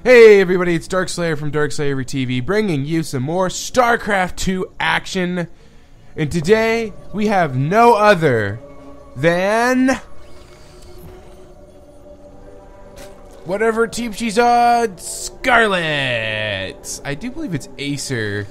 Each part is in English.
Hey everybody, it's Darkslayer from DarkslayerTV, bringing you some more StarCraft 2 action. And today, we have no other than... whatever team she's on, Scarlett! I do believe it's Acer,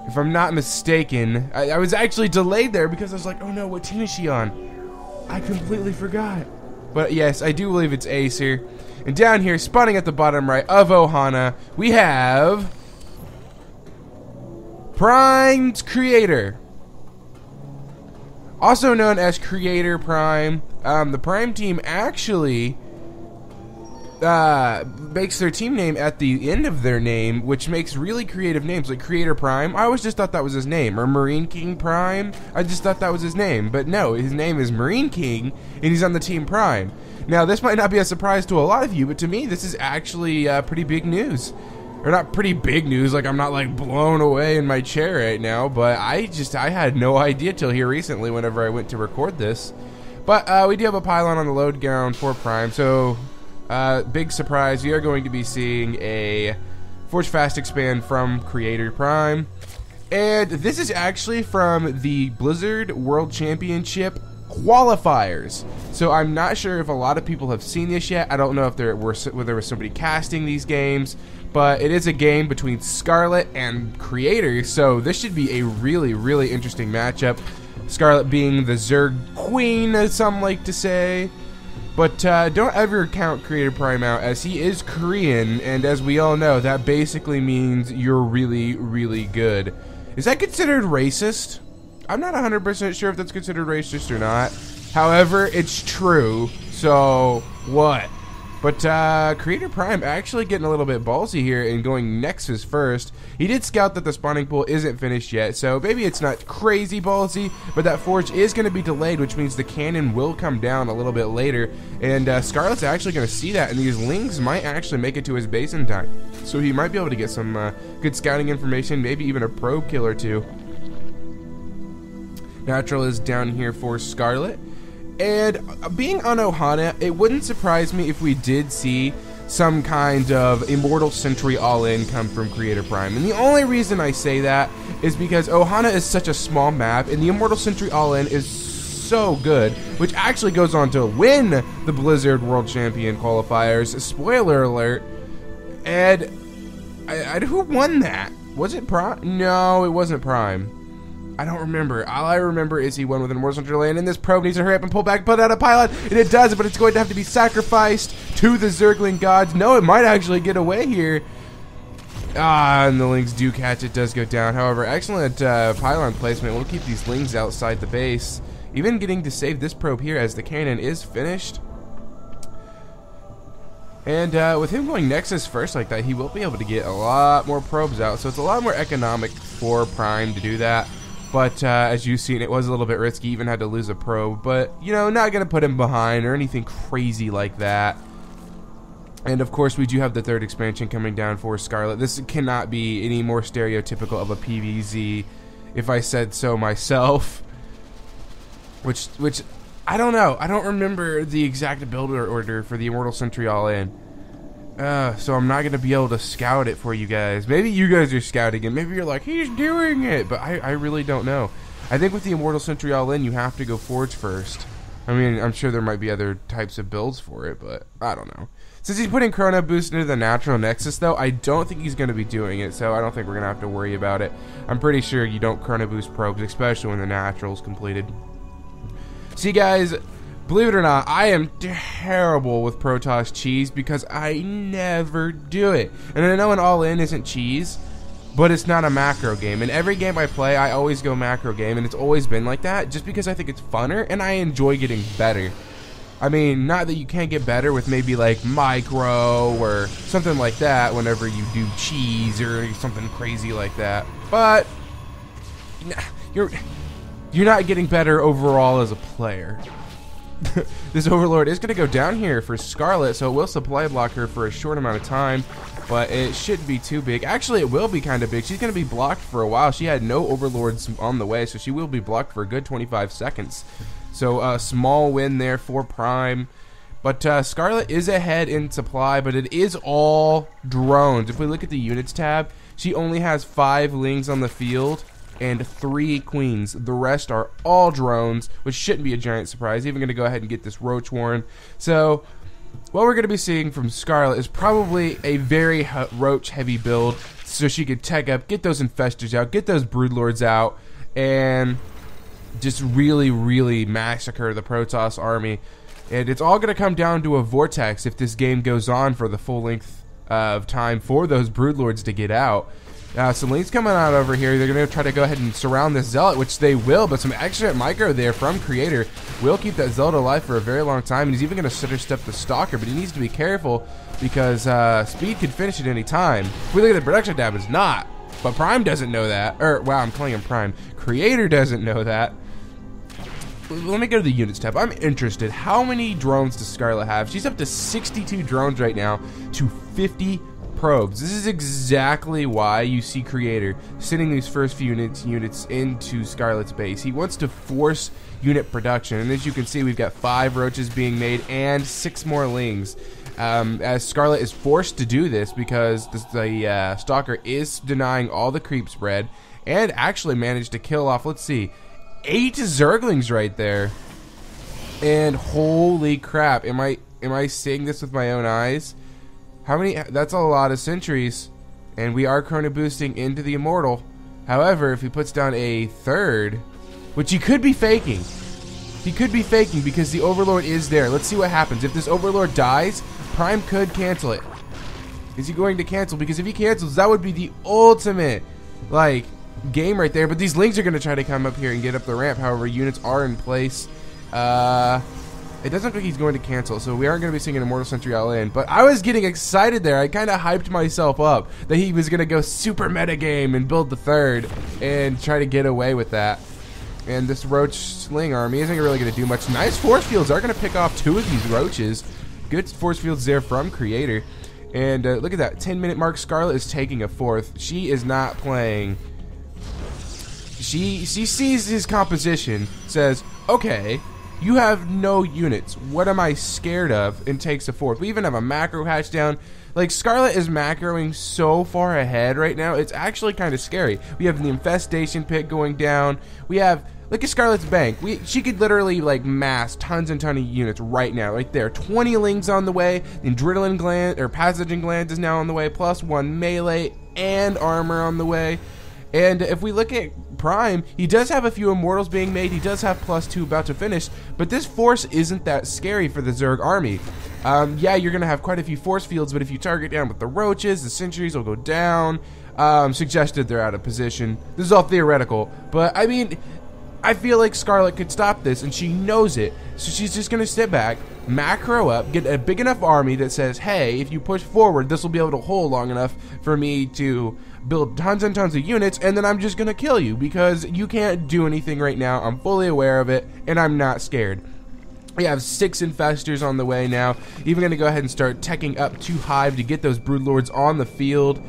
if I'm not mistaken. I was actually delayed there because I was like, oh no, what team is she on? I completely forgot. But yes, I do believe it's Acer. And down here, spawning at the bottom right of Ohana, we have Prime's Creator, also known as CreatorPrime. The Prime team actually makes their team name at the end of their name, which makes really creative names like CreatorPrime. I always just thought that was his name, or Marine King Prime. I just thought that was his name, but no, his name is Marine King, and he's on the team Prime. Now, this might not be a surprise to a lot of you, but to me, this is actually pretty big news. Or not pretty big news, like I'm not like blown away in my chair right now, but I had no idea till here recently whenever I went to record this. But we do have a pylon on the load ground for Prime, so big surprise, we are going to be seeing a Forge Fast expand from CreatorPrime. And this is actually from the Blizzard World Championship Qualifiers. So I'm not sure if a lot of people have seen this yet. I don't know if there was somebody casting these games, but it is a game between Scarlett and Creator, so this should be a really, really interesting matchup. Scarlett being the Zerg Queen, as some like to say. But don't ever count CreatorPrime out, as he is Korean, and as we all know, that basically means you're really, really good. Is that considered racist? I'm not 100% sure if that's considered racist or not. However, it's true, so what? But CreatorPrime actually getting a little bit ballsy here and going Nexus first. He did scout that the spawning pool isn't finished yet, so maybe it's not crazy ballsy, but that forge is going to be delayed, which means the cannon will come down a little bit later, and Scarlett's actually going to see that, and these lings might actually make it to his base in time. So he might be able to get some good scouting information, maybe even a probe kill or two. Natural is down here for Scarlett. And being on Ohana, it wouldn't surprise me if we did see some kind of Immortal Century all-in come from CreatorPrime. And the only reason I say that is because Ohana is such a small map, and the Immortal Century all-in is so good, which actually goes on to win the Blizzard World Champion Qualifiers. Spoiler alert. And who won that? Was it Prime? No, it wasn't Prime. I don't remember. All I remember is he won with an Immortal Century Lane, and this probe needs to hurry up and pull back and put out a pylon, and it does, but it's going to have to be sacrificed to the Zergling gods. No, it might actually get away here. And the lings do catch. It does go down. However, excellent pylon placement. We'll keep these lings outside the base. Even getting to save this probe here as the cannon is finished. And with him going Nexus first like that, he will be able to get a lot more probes out, so it's a lot more economic for Prime to do that. But as you've seen, it was a little bit risky, even had to lose a probe. But, you know, not going to put him behind or anything crazy like that. And, of course, we do have the third expansion coming down for Scarlett. This cannot be any more stereotypical of a PvZ, if I said so myself. Which I don't know. I don't remember the exact builder order for the Immortal Century all-in. So I'm not going to be able to scout it for you guys. Maybe you guys are scouting it. Maybe you're like, he's doing it. But I really don't know. I think with the Immortal Century all-in, you have to go Forge first. I mean, I'm sure there might be other types of builds for it, but I don't know. Since he's putting Chrono Boost into the Natural Nexus, though, I don't think he's going to be doing it, so I don't think we're going to have to worry about it. I'm pretty sure you don't Chrono Boost probes, especially when the Natural's completed. See, guys... believe it or not, I am terrible with Protoss cheese because I never do it. And I know an all-in isn't cheese, but it's not a macro game. And every game I play, I always go macro game, and it's always been like that just because I think it's funner and I enjoy getting better. I mean, not that you can't get better with maybe like micro or something like that whenever you do cheese or something crazy like that, but you're not getting better overall as a player. This Overlord is going to go down here for Scarlett, so it will supply block her for a short amount of time, but it shouldn't be too big. Actually, it will be kind of big. She's going to be blocked for a while. She had no Overlords on the way, so she will be blocked for a good 25 seconds. So a small win there for Prime. But Scarlett is ahead in supply, but it is all drones. If we look at the units tab, she only has 5 lings on the field and 3 queens. The rest are all drones, which shouldn't be a giant surprise. Even going to go ahead and get this roach warren. So what we're going to be seeing from Scarlett is probably a very roach heavy build, so she could tech up, get those infestors out, get those broodlords out, and just really massacre the Protoss army. And it's all going to come down to a vortex if this game goes on for the full length of time for those broodlords to get out. So Link's coming out over here. They're going to try to go ahead and surround this Zealot, which they will, but some extra micro there from Creator will keep that Zealot alive for a very long time. And he's even going to stutter step the Stalker, but he needs to be careful because Speed could finish at any time. If we look at the production tab, it's not. But Prime doesn't know that. Or, wow, I'm calling him Prime. Creator doesn't know that. Let me go to the units tab. I'm interested. How many drones does Scarlett have? She's up to 62 drones right now to 50 probes. This is exactly why you see Creator sending these first few units into Scarlett's base. He wants to force unit production, and as you can see, we've got 5 roaches being made and 6 more lings. As Scarlett is forced to do this because the Stalker is denying all the creep spread and actually managed to kill off, let's see, 8 Zerglings right there. And holy crap, am I seeing this with my own eyes? How many? That's a lot of sentries, and we are chrono boosting into the Immortal. However, if he puts down a 3rd, which he could be faking. He could be faking because the Overlord is there. Let's see what happens. If this Overlord dies, Prime could cancel it. Is he going to cancel? Because if he cancels, that would be the ultimate, like, game right there. But these lings are going to try to come up here and get up the ramp. However, units are in place. It doesn't look like he's going to cancel, so we aren't going to be seeing an Immortal Sentry all in. But I was getting excited there. I kind of hyped myself up that he was going to go super meta game and build the 3rd and try to get away with that. And this Roach Sling army isn't really going to do much. Nice force fields are going to pick off 2 of these roaches. Good force fields there from Creator. And look at that, 10-minute mark. Scarlett is taking a 4th. She is not playing. She sees his composition, says, okay, you have no units. What am I scared of? And takes a 4th. We even have a macro hatch down. Like, Scarlett is macroing so far ahead right now, it's actually kind of scary. We have the infestation pit going down. We have, look at Scarlett's bank. She could literally, like, mass tons and tons of units right now, right there. 20 lings on the way. The adrenaline gland, or passaging gland is now on the way. Plus 1 melee and armor on the way. And if we look at Prime, he does have a few Immortals being made. He does have +2 about to finish, but this force isn't that scary for the Zerg army. Yeah, you're going to have quite a few force fields, but if you target down with the roaches, the sentries will go down. Suggested they're out of position. This is all theoretical, but I mean, I feel like Scarlett could stop this, and she knows it. So she's just going to sit back, macro up, get a big enough army that says, hey, if you push forward, this will be able to hold long enough for me to build tons and tons of units, and then I'm just going to kill you because you can't do anything right now. I'm fully aware of it, and I'm not scared. We have 6 infestors on the way now. Even going to go ahead and start teching up to Hive to get those broodlords on the field.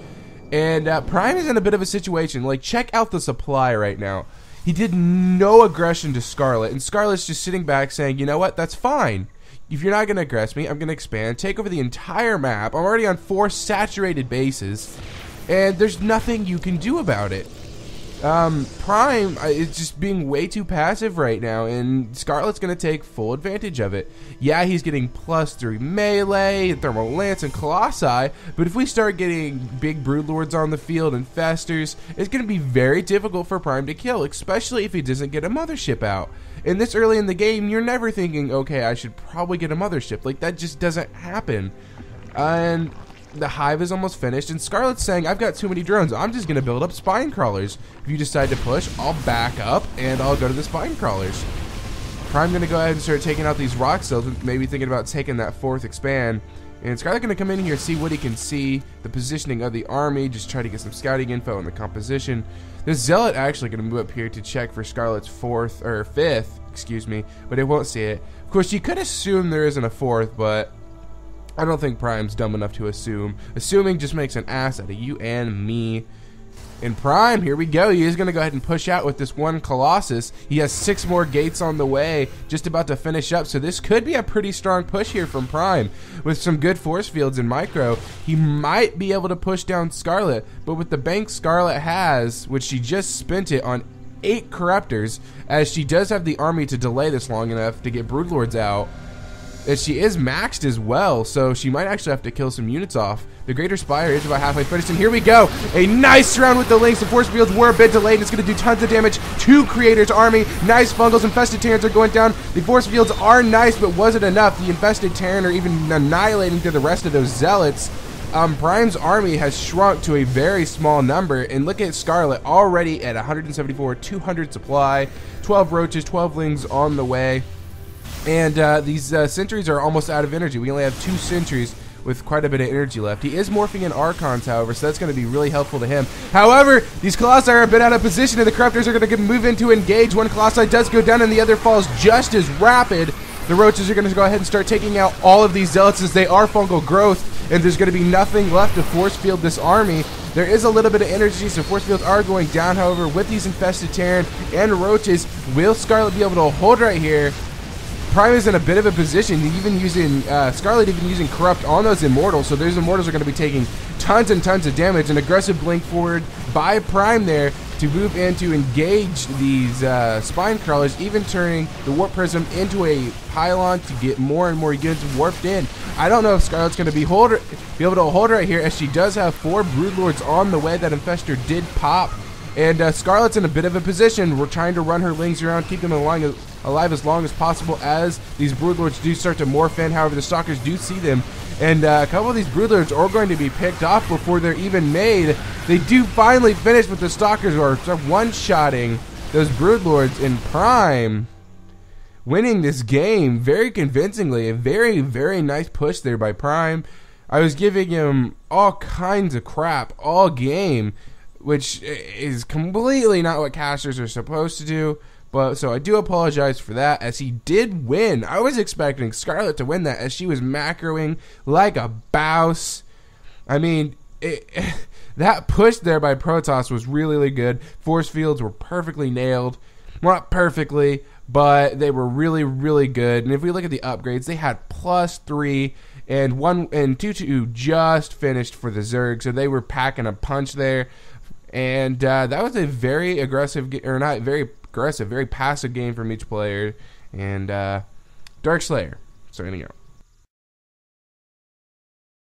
And Prime is in a bit of a situation. Like, check out the supply right now. He did no aggression to Scarlett, and Scarlett's just sitting back saying, you know what, that's fine. If you're not going to aggress me, I'm going to expand, take over the entire map. I'm already on 4 saturated bases, and there's nothing you can do about it. Prime is just being way too passive right now, and Scarlett's going to take full advantage of it. Yeah, he's getting +3 melee, thermal lance, and colossi, but if we start getting big broodlords on the field and festers, it's going to be very difficult for Prime to kill, especially if he doesn't get a mothership out. And this early in the game, you're never thinking, okay, I should probably get a mothership. Like, that just doesn't happen. And the Hive is almost finished, and Scarlett's saying, I've got too many drones. I'm just going to build up spine crawlers. If you decide to push, I'll back up, and I'll go to the spine crawlers. Prime going to go ahead and start taking out these rock cells, maybe thinking about taking that 4th expand. And Scarlett going to come in here, see what he can see, the positioning of the army, just try to get some scouting info on the composition. This Zealot actually going to move up here to check for Scarlett's 5th, excuse me, but it won't see it. Of course, you could assume there isn't a 4th, but I don't think Prime's dumb enough to assume. Assuming just makes an ass out of you and me. And Prime, here we go. He is going to go ahead and push out with this one Colossus. He has 6 more gates on the way, just about to finish up. So this could be a pretty strong push here from Prime. With some good force fields in micro, he might be able to push down Scarlett. But with the bank Scarlett has, which she just spent it on 8 Corruptors, as she does have the army to delay this long enough to get Broodlords out, as she is maxed as well, so she might actually have to kill some units off. The Greater Spire is about halfway finished, and here we go. A nice round with the links. The force fields were a bit delayed. It's going to do tons of damage to Creator's army. Nice fungals. Infested Terrans are going down. The force fields are nice, but wasn't enough. The infested Terran are even annihilating through the rest of those zealots. Prime's army has shrunk to a very small number, and look at Scarlett already at 174, 200 supply, 12 roaches, 12 lings on the way. And these sentries are almost out of energy. We only have 2 sentries with quite a bit of energy left. He is morphing in Archons, however, so that's going to be really helpful to him. However, these Colossi are a bit out of position, and the Corruptors are going to move in to engage. One Colossi does go down, and the other falls just as rapid. The Roaches are going to go ahead and start taking out all of these Zealots as they are fungal growth, and there's going to be nothing left to force field this army. There is a little bit of energy, so force fields are going down, however, with these infested Terran and Roaches. Will Scarlett be able to hold right here? Prime is in a bit of a position, even using Scarlett, even using Corrupt on those Immortals, so those Immortals are going to be taking tons and tons of damage. An aggressive blink forward by Prime there to move in to engage these Spine Crawlers, even turning the Warp Prism into a pylon to get more and more units warped in. I don't know if Scarlett's going to be able to hold right here, as she does have 4 Broodlords on the way. That Infestor did pop, and Scarlett's in a bit of a position. We're trying to run her Lings around, keep them alive as long as possible as these Broodlords do start to morph in. However, the Stalkers do see them, and a couple of these Broodlords are going to be picked off before they're even made. They do finally finish, but the Stalkers are one-shotting those Broodlords, in Prime winning this game very convincingly. A very, very nice push there by Prime. I was giving him all kinds of crap all game, which is completely not what casters are supposed to do. But so I do apologize for that, as he did win. I was expecting Scarlett to win that, as she was macroing like a bouse. I mean, that push there by Protoss was really, really good. Force fields were perfectly nailed. Well, not perfectly, but they were really, really good. And if we look at the upgrades, they had +3 and 1 and 2 just finished for the Zerg, so they were packing a punch there. And that was a very aggressive, or not very aggressive, very passive game from each player. And Darkslayer, signing out.